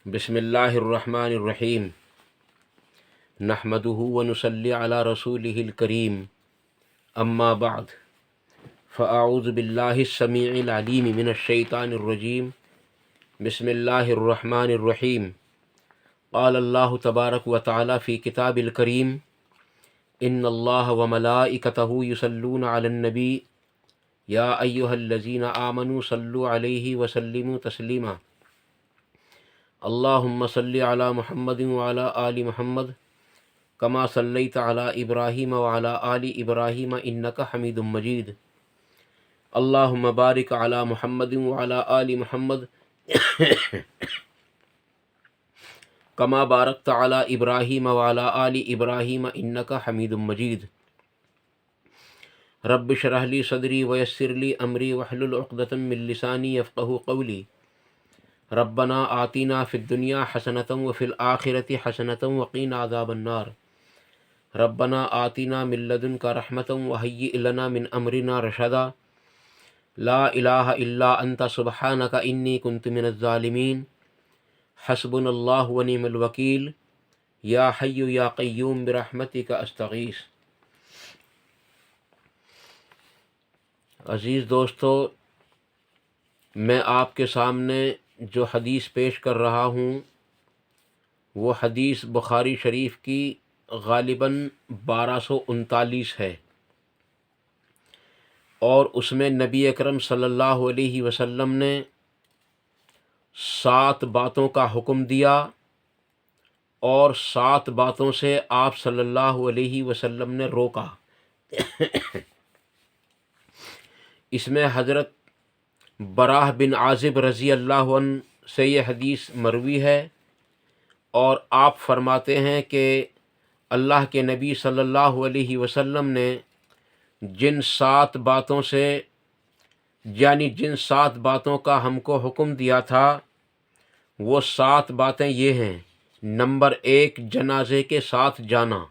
بسم اللہ الرحمن الرحیم نحمدہ ونصلی علی رسولہ الکریم اما بعد فاعوذ باللہ السمیع العلیم من الشیطان الرجیم بسم اللہ الرحمن الرحیم قال اللہ تبارک و تعالی فی کتاب الکریم ان اللہ وملائکتہ یصلون علی النبی یا ایہا الذین آمنوا صلوا علیہ وسلموا تسلیما اللہم صلی علی محمد وعلی آل محمد کما صلیت علی ابراہیم وعلی آل ابراہیم انک حمید مجید اللہم بارک علی محمد وعلی آل محمد کما بارکت علی ابراہیم وعلی آل ابراہیم انک حمید مجید رب اشرح لی صدری ویسر لی امری واحلل عقدۃ من لسانی یفقہوا قولی ربنا آتنا فی الدنیا حسنۃ وفی الآخرۃ حسنۃ وقنا عذاب النار ربنا آتنا من لدنک رحمۃ وہیئ لنا من امرنا رشدا لا الہ الا انت سبحانک انی کنت من الظالمین حسبنا اللہ ونعم الوکیل یا حی یا قیوم برحمتک استغیث۔ عزیز دوستو، میں آپ کے سامنے جو حدیث پیش کر رہا ہوں وہ حدیث بخاری شریف کی غالباً 1239 ہے، اور اس میں نبی اکرم صلی اللہ علیہ وسلم نے 7 باتوں کا حکم دیا، اور 7 باتوں سے آپ صلی اللہ علیہ وسلم نے روکا۔ اس میں حضرت براہ بن عازب رضی اللہ عنہ سے یہ حدیث مروی ہے، اور آپ فرماتے ہیں کہ اللہ کے نبی صلی اللہ علیہ وسلم نے جن 7 باتوں سے جن 7 باتوں کا ہم کو حکم دیا تھا وہ 7 باتیں یہ ہیں۔ نمبر 1، جنازے کے ساتھ جانا۔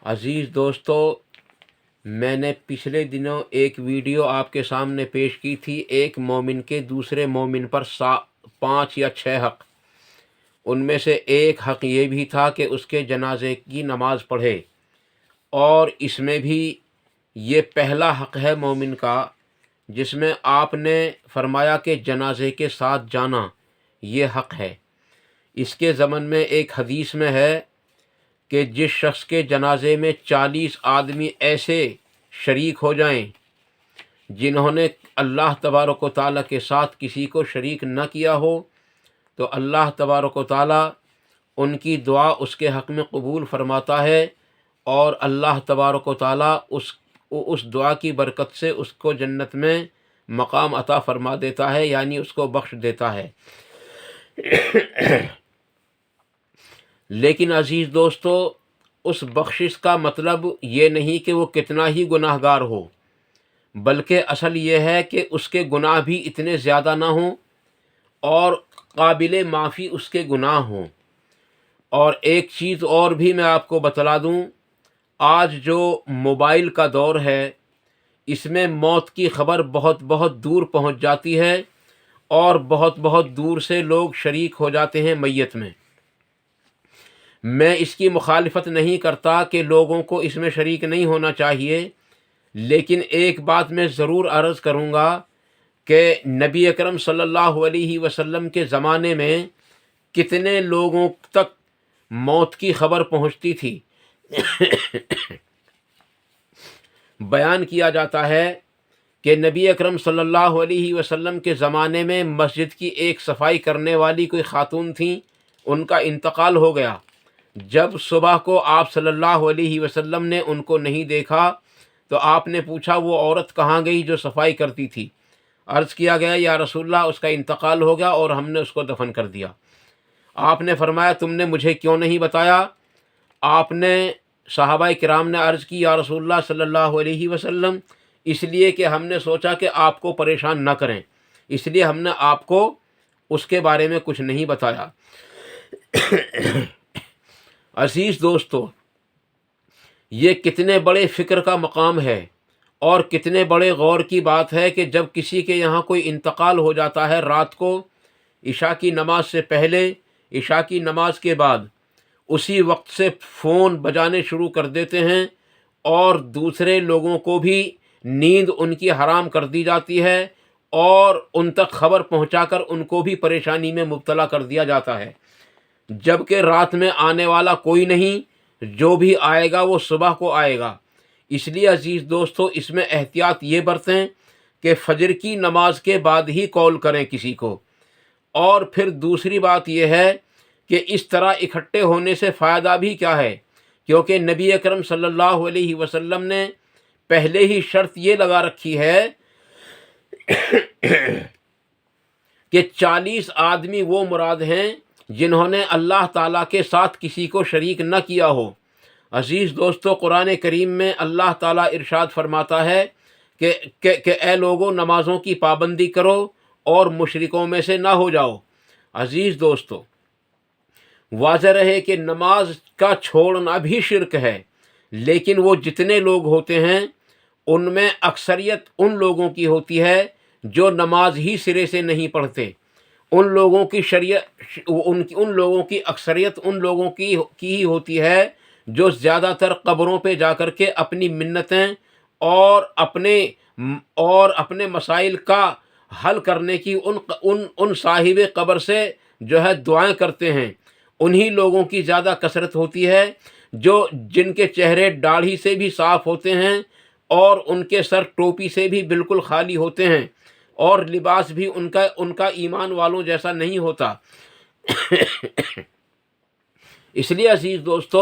عزیز دوستو، میں نے پچھلے دنوں ایک ویڈیو آپ کے سامنے پیش کی تھی، ایک مومن کے دوسرے مومن پر 5 یا 6 حق۔ ان میں سے ایک حق یہ بھی تھا کہ اس کے جنازے کی نماز پڑھے، اور اس میں بھی یہ پہلا حق ہے مومن کا، جس میں آپ نے فرمایا کہ جنازے کے ساتھ جانا یہ حق ہے۔ اس کے ضمن میں ایک حدیث میں ہے کہ جس شخص کے جنازے میں 40 آدمی ایسے شریک ہو جائیں جنہوں نے اللہ تبارک و تعالیٰ کے ساتھ کسی کو شریک نہ کیا ہو، تو اللہ تبارک و تعالیٰ ان کی دعا اس کے حق میں قبول فرماتا ہے، اور اللہ تبارک و تعالیٰ اس دعا کی برکت سے اس کو جنت میں مقام عطا فرما دیتا ہے، یعنی اس کو بخش دیتا ہے۔ لیکن عزیز دوستو، اس بخشش کا مطلب یہ نہیں کہ وہ کتنا ہی گناہ گار ہو، بلکہ اصل یہ ہے کہ اس کے گناہ بھی اتنے زیادہ نہ ہوں اور قابل معافی اس کے گناہ ہوں۔ اور ایک چیز اور بھی میں آپ کو بتلا دوں، آج جو موبائل کا دور ہے اس میں موت کی خبر بہت بہت دور پہنچ جاتی ہے، اور بہت بہت دور سے لوگ شریک ہو جاتے ہیں میت میں۔ میں اس کی مخالفت نہیں کرتا کہ لوگوں کو اس میں شریک نہیں ہونا چاہیے، لیکن ایک بات میں ضرور عرض کروں گا کہ نبی اکرم صلی اللہ علیہ وسلم کے زمانے میں کتنے لوگوں تک موت کی خبر پہنچتی تھی۔ بیان کیا جاتا ہے کہ نبی اکرم صلی اللہ علیہ وسلم کے زمانے میں مسجد کی ایک صفائی کرنے والی کوئی خاتون تھیں، ان کا انتقال ہو گیا۔ جب صبح کو آپ صلی اللہ علیہ وسلم نے ان کو نہیں دیکھا تو آپ نے پوچھا وہ عورت کہاں گئی جو صفائی کرتی تھی؟ عرض کیا گیا یا رسول اللہ اس کا انتقال ہو گیا اور ہم نے اس کو دفن کر دیا۔ آپ نے فرمایا تم نے مجھے کیوں نہیں بتایا؟ آپ نے صحابہ کرام نے عرض کی یا رسول اللہ صلی اللہ علیہ وسلم اس لیے کہ ہم نے سوچا کہ آپ کو پریشان نہ کریں، اس لیے ہم نے آپ کو اس کے بارے میں کچھ نہیں بتایا۔ عزیز دوستو، یہ کتنے بڑے فکر کا مقام ہے اور کتنے بڑے غور کی بات ہے کہ جب کسی کے یہاں کوئی انتقال ہو جاتا ہے رات کو، عشاء کی نماز سے پہلے، عشاء کی نماز کے بعد اسی وقت سے فون بجانے شروع کر دیتے ہیں، اور دوسرے لوگوں کو بھی نیند ان کی حرام کر دی جاتی ہے، اور ان تک خبر پہنچا کر ان کو بھی پریشانی میں مبتلا کر دیا جاتا ہے، جبکہ رات میں آنے والا کوئی نہیں، جو بھی آئے گا وہ صبح کو آئے گا۔ اس لیے عزیز دوستو، اس میں احتیاط یہ برتیں کہ فجر کی نماز کے بعد ہی کال کریں کسی کو۔ اور پھر دوسری بات یہ ہے کہ اس طرح اکٹھے ہونے سے فائدہ بھی کیا ہے، کیونکہ نبی اکرم صلی اللہ علیہ وسلم نے پہلے ہی شرط یہ لگا رکھی ہے کہ 40 آدمی وہ مراد ہیں جنہوں نے اللہ تعالیٰ کے ساتھ کسی کو شریک نہ کیا ہو۔ عزیز دوستو، قرآن کریم میں اللہ تعالیٰ ارشاد فرماتا ہے کہ اے لوگوں، نمازوں کی پابندی کرو اور مشرکوں میں سے نہ ہو جاؤ۔ عزیز دوستو، واضح رہے کہ نماز کا چھوڑنا بھی شرک ہے، لیکن وہ جتنے لوگ ہوتے ہیں ان میں اکثریت ان لوگوں کی ہوتی ہے جو نماز ہی سرے سے نہیں پڑھتے۔ ان لوگوں کی اکثریت ان لوگوں کی ہی ہوتی ہے جو زیادہ تر قبروں پہ جا کر کے اپنی منتیں اور اپنے مسائل کا حل کرنے کی ان صاحب قبر سے جو ہے دعائیں کرتے ہیں۔ انہی لوگوں کی زیادہ کثرت ہوتی ہے جن کے چہرے داڑھی سے بھی صاف ہوتے ہیں، اور ان کے سر ٹوپی سے بھی بالکل خالی ہوتے ہیں، اور لباس بھی ان کا ایمان والوں جیسا نہیں ہوتا۔ اس لیے عزیز دوستو،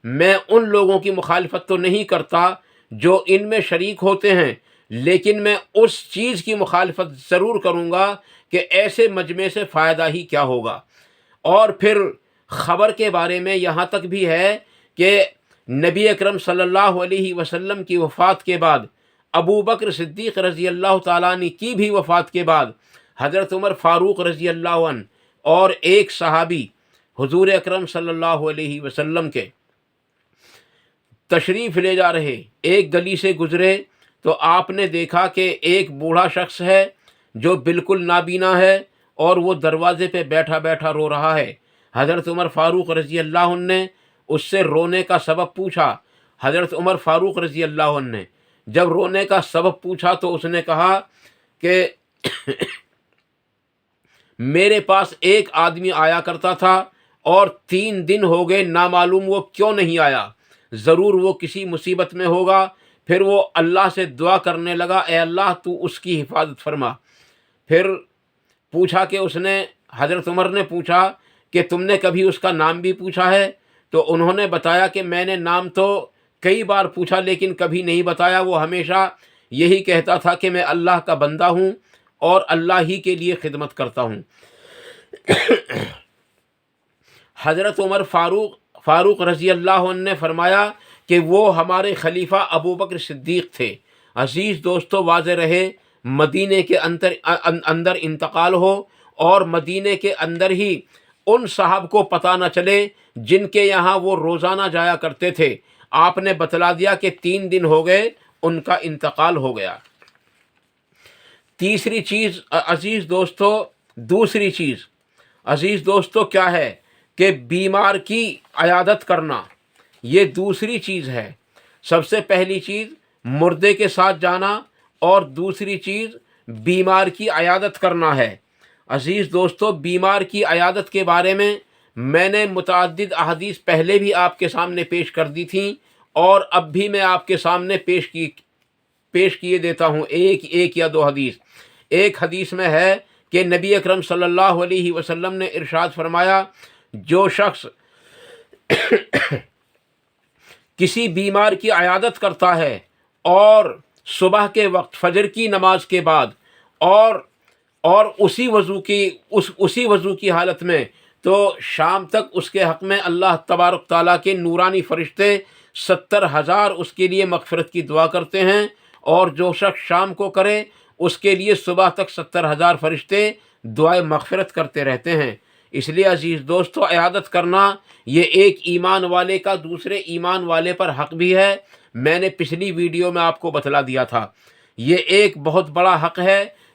میں ان لوگوں کی مخالفت تو نہیں کرتا جو ان میں شریک ہوتے ہیں، لیکن میں اس چیز کی مخالفت ضرور کروں گا کہ ایسے مجمع سے فائدہ ہی کیا ہوگا۔ اور پھر خبر کے بارے میں یہاں تک بھی ہے کہ نبی اکرم صلی اللہ علیہ وسلم کی وفات کے بعد، ابو بکر صدیق رضی اللہ تعالیٰ عنہ کی بھی وفات کے بعد، حضرت عمر فاروق رضی اللہ عنہ اور ایک صحابی حضور اکرم صلی اللہ علیہ وسلم کے تشریف لے جا رہے، ایک گلی سے گزرے تو آپ نے دیکھا کہ ایک بوڑھا شخص ہے جو بالکل نابینا ہے، اور وہ دروازے پہ بیٹھا بیٹھا رو رہا ہے۔ حضرت عمر فاروق رضی اللہ عنہ نے اس سے رونے کا سبب پوچھا۔ حضرت عمر فاروق رضی اللہ عنہ نے جب رونے کا سبب پوچھا تو اس نے کہا کہ میرے پاس ایک آدمی آیا کرتا تھا، اور 3 دن ہو گئے، نامعلوم وہ کیوں نہیں آیا، ضرور وہ کسی مصیبت میں ہوگا۔ پھر وہ اللہ سے دعا کرنے لگا، اے اللہ تو اس کی حفاظت فرما۔ پھر پوچھا کہ حضرت عمر نے پوچھا کہ تم نے کبھی اس کا نام بھی پوچھا ہے؟ تو انہوں نے بتایا کہ میں نے نام تو کئی بار پوچھا لیکن کبھی نہیں بتایا، وہ ہمیشہ یہی کہتا تھا کہ میں اللہ کا بندہ ہوں اور اللہ ہی کے لیے خدمت کرتا ہوں۔ حضرت عمر فاروق رضی اللہ عنہ نے فرمایا کہ وہ ہمارے خلیفہ ابو بکر صدیق تھے۔ عزیز دوستو، واضح رہے، مدینے کے اندر انتقال ہو، اور مدینے کے اندر ہی ان صاحب کو پتہ نہ چلے جن کے یہاں وہ روزانہ جایا کرتے تھے۔ آپ نے بتلا دیا کہ 3 دن ہو گئے، ان کا انتقال ہو گیا۔ تیسری چیز دوسری چیز عزیز دوستو کیا ہے کہ بیمار کی عیادت کرنا، یہ دوسری چیز ہے۔ سب سے پہلی چیز مردے کے ساتھ جانا، اور دوسری چیز بیمار کی عیادت کرنا ہے۔ عزیز دوستو، بیمار کی عیادت کے بارے میں نے متعدد احادیث پہلے بھی آپ کے سامنے پیش کر دی تھیں، اور اب بھی میں آپ کے سامنے پیش کیے دیتا ہوں، ایک یا 2 حدیث۔ ایک حدیث میں ہے کہ نبی اکرم صلی اللہ علیہ وسلم نے ارشاد فرمایا، جو شخص کسی بیمار کی عیادت کرتا ہے اور صبح کے وقت فجر کی نماز کے بعد اور اسی وضو کی حالت میں، تو شام تک اس کے حق میں اللہ تبارک تعالیٰ کے نورانی فرشتے 70,000 اس کے لیے مغفرت کی دعا کرتے ہیں، اور جو شخص شام کو کرے اس کے لیے صبح تک 70,000 فرشتے دعائے مغفرت کرتے رہتے ہیں۔ اس لیے عزیز دوستو، عیادت کرنا یہ ایک ایمان والے کا دوسرے ایمان والے پر حق بھی ہے۔ میں نے پچھلی ویڈیو میں آپ کو بتلا دیا تھا، یہ ایک بہت بڑا حق ہے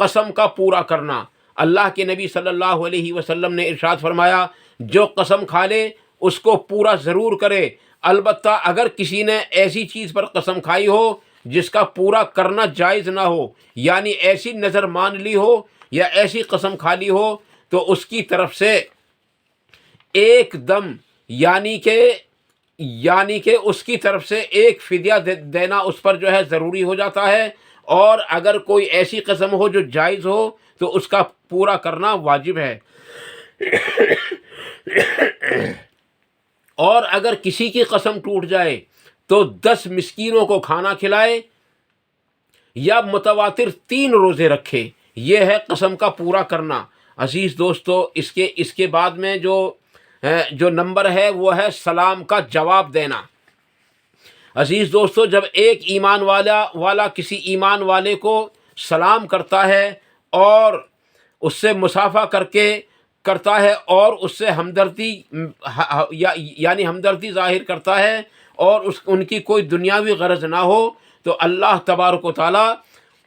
قسم کا پورا کرنا۔ اللہ کے نبی صلی اللہ علیہ وسلم نے ارشاد فرمایا جو قسم کھا لے اس کو پورا ضرور کرے، البتہ اگر کسی نے ایسی چیز پر قسم کھائی ہو جس کا پورا کرنا جائز نہ ہو، یعنی ایسی نظر مان لی ہو یا ایسی قسم کھا لی ہو، تو اس کی طرف سے ایک دم یعنی کہ اس کی طرف سے ایک فدیہ دینا اس پر جو ہے ضروری ہو جاتا ہے، اور اگر کوئی ایسی قسم ہو جو جائز ہو تو اس کا پورا کرنا واجب ہے۔ اور اگر کسی کی قسم ٹوٹ جائے تو 10 مسکینوں کو کھانا کھلائے یا متواتر 3 روزے رکھے، یہ ہے قسم کا پورا کرنا۔ عزیز دوستو، اس کے بعد میں جو نمبر ہے وہ ہے سلام کا جواب دینا۔ عزیز دوستو، جب ایک ایمان والا کسی ایمان والے کو سلام کرتا ہے اور اس سے مصافحہ کرتا ہے اور اس سے ہمدردی یعنی ہمدردی ظاہر کرتا ہے اور ان کی کوئی دنیاوی غرض نہ ہو، تو اللہ تبارک و تعالیٰ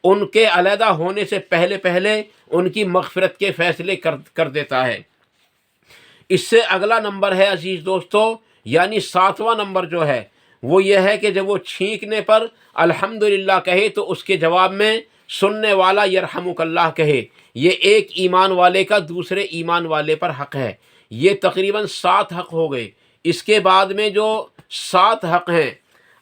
ان کے علیحدہ ہونے سے پہلے ان کی مغفرت کے فیصلے کر دیتا ہے۔ اس سے اگلا نمبر ہے عزیز دوستو، یعنی 7واں نمبر جو ہے وہ یہ ہے کہ جب وہ چھینکنے پر الحمدللہ کہے تو اس کے جواب میں سننے والا یرحمک اللہ کہے۔ یہ ایک ایمان والے کا دوسرے ایمان والے پر حق ہے۔ یہ تقریباً 7 حق ہو گئے۔ اس کے بعد میں جو 7 حق ہیں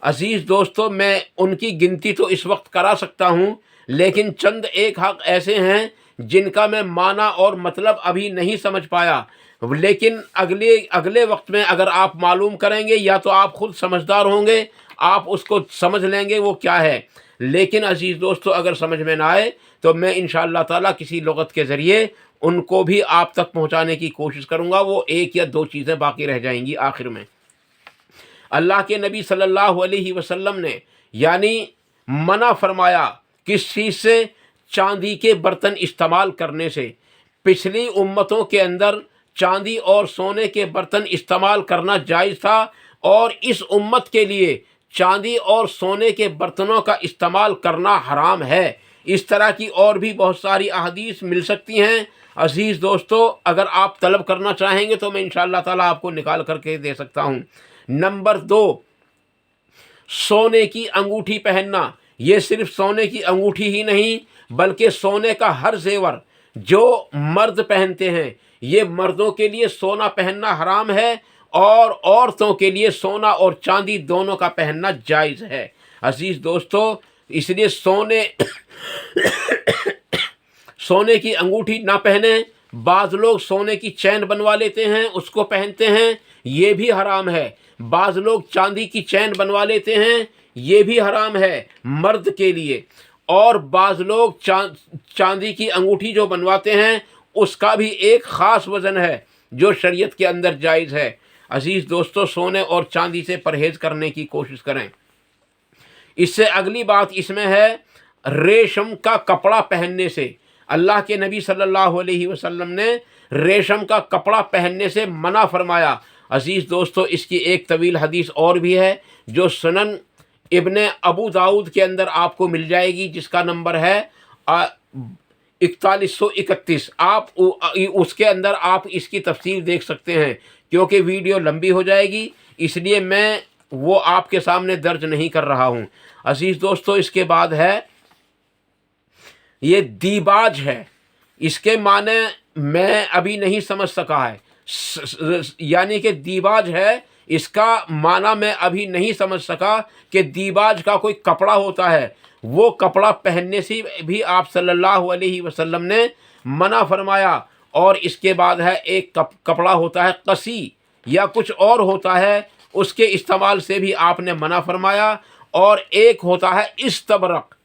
عزیز دوستو، میں ان کی گنتی تو اس وقت کرا سکتا ہوں، لیکن چند ایک حق ایسے ہیں جن کا میں معنی اور مطلب ابھی نہیں سمجھ پایا، لیکن اگلے وقت میں اگر آپ معلوم کریں گے یا تو آپ خود سمجھدار ہوں گے، آپ اس کو سمجھ لیں گے وہ کیا ہے۔ لیکن عزیز دوستو اگر سمجھ میں نہ آئے تو میں انشاءاللہ تعالیٰ کسی لغت کے ذریعے ان کو بھی آپ تک پہنچانے کی کوشش کروں گا۔ وہ 1 یا 2 چیزیں باقی رہ جائیں گی آخر میں۔ اللہ کے نبی صلی اللہ علیہ وسلم نے یعنی منع فرمایا کس چیز سے؟ چاندی کے برتن استعمال کرنے سے۔ پچھلی امتوں کے اندر چاندی اور سونے کے برتن استعمال کرنا جائز تھا، اور اس امت کے لیے چاندی اور سونے کے برتنوں کا استعمال کرنا حرام ہے۔ اس طرح کی اور بھی بہت ساری احادیث مل سکتی ہیں عزیز دوستو، اگر آپ طلب کرنا چاہیں گے تو میں انشاءاللہ تعالیٰ آپ کو نکال کر کے دے سکتا ہوں۔ نمبر 2، سونے کی انگوٹھی پہننا۔ یہ صرف سونے کی انگوٹھی ہی نہیں بلکہ سونے کا ہر زیور جو مرد پہنتے ہیں، یہ مردوں کے لیے سونا پہننا حرام ہے، اور عورتوں کے لیے سونا اور چاندی دونوں کا پہننا جائز ہے۔ عزیز دوستو، اس لیے سونے کی انگوٹھی نہ پہنیں۔ بعض لوگ سونے کی چین بنوا لیتے ہیں، اس کو پہنتے ہیں، یہ بھی حرام ہے۔ بعض لوگ چاندی کی چین بنوا لیتے ہیں، یہ بھی حرام ہے مرد کے لیے۔ اور بعض لوگ چاندی کی انگوٹھی جو بنواتے ہیں اس کا بھی ایک خاص وزن ہے جو شریعت کے اندر جائز ہے۔ عزیز دوستو، سونے اور چاندی سے پرہیز کرنے کی کوشش کریں۔ اس سے اگلی بات اس میں ہے ریشم کا کپڑا پہننے سے۔ اللہ کے نبی صلی اللہ علیہ وسلم نے ریشم کا کپڑا پہننے سے منع فرمایا۔ عزیز دوستو، اس کی ایک طویل حدیث اور بھی ہے جو سنن ابن ابو داؤد کے اندر آپ کو مل جائے گی، جس کا نمبر ہے 4131۔ آپ اس کے اندر آپ اس کی تفصیل دیکھ سکتے ہیں، کیونکہ ویڈیو لمبی ہو جائے گی اس لیے میں وہ آپ کے سامنے درج نہیں کر رہا ہوں۔ عزیز دوستو، اس کے بعد ہے یہ دیباج ہے۔ اس کے معنی میں ابھی نہیں سمجھ سکا ہے، یعنی کہ دیباج ہے، اس کا معنی میں ابھی نہیں سمجھ سکا کہ دیباج کا کوئی کپڑا ہوتا ہے۔ وہ کپڑا پہننے سے بھی آپ صلی اللہ علیہ وسلم نے منع فرمایا۔ اور اس کے بعد ہے ایک کپڑا ہوتا ہے قصی یا کچھ اور ہوتا ہے، اس کے استعمال سے بھی آپ نے منع فرمایا۔ اور ایک ہوتا ہے استبرق،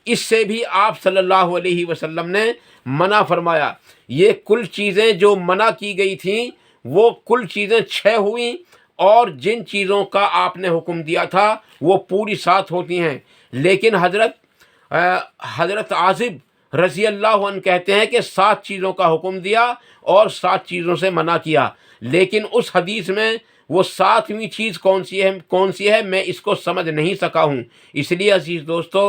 اس سے بھی آپ صلی اللہ علیہ وسلم نے منع فرمایا۔ یہ کل چیزیں جو منع کی گئی تھیں وہ کل چیزیں 6 ہوئیں، اور جن چیزوں کا آپ نے حکم دیا تھا وہ پوری 7 ہوتی ہیں۔ لیکن حضرت عازب رضی اللہ عنہ کہتے ہیں کہ 7 چیزوں کا حکم دیا اور 7 چیزوں سے منع کیا، لیکن اس حدیث میں وہ 7ویں چیز کون سی ہے میں اس کو سمجھ نہیں سکا ہوں۔ اس لیے عزیز دوستو،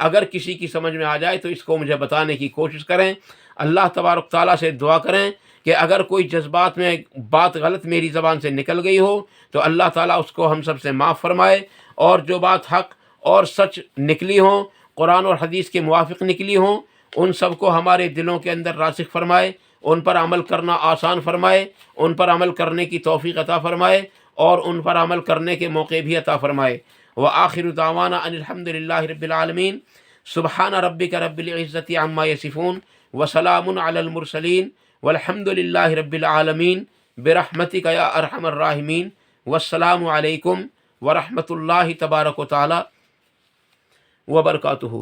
اگر کسی کی سمجھ میں آ جائے تو اس کو مجھے بتانے کی کوشش کریں۔ اللہ تبارک تعالیٰ سے دعا کریں کہ اگر کوئی جذبات میں بات غلط میری زبان سے نکل گئی ہو تو اللہ تعالیٰ اس کو ہم سب سے معاف فرمائے، اور جو بات حق اور سچ نکلی ہوں، قرآن اور حدیث کے موافق نکلی ہوں، ان سب کو ہمارے دلوں کے اندر راسخ فرمائے، ان پر عمل کرنا آسان فرمائے، ان پر عمل کرنے کی توفیق عطا فرمائے، اور ان پر عمل کرنے کے موقع بھی عطا فرمائے۔ وآخر دعوانا ان الحمد للہ رب العالمین۔ سبحان ربک رب العزت عما یصفون وسلام علی المرسلین والحمد للہ رب العالمین برحمتک یا ارحم الراحمین۔ والسلام علیکم ورحمۃ اللہ تبارک و تعالی وبرکاتہ۔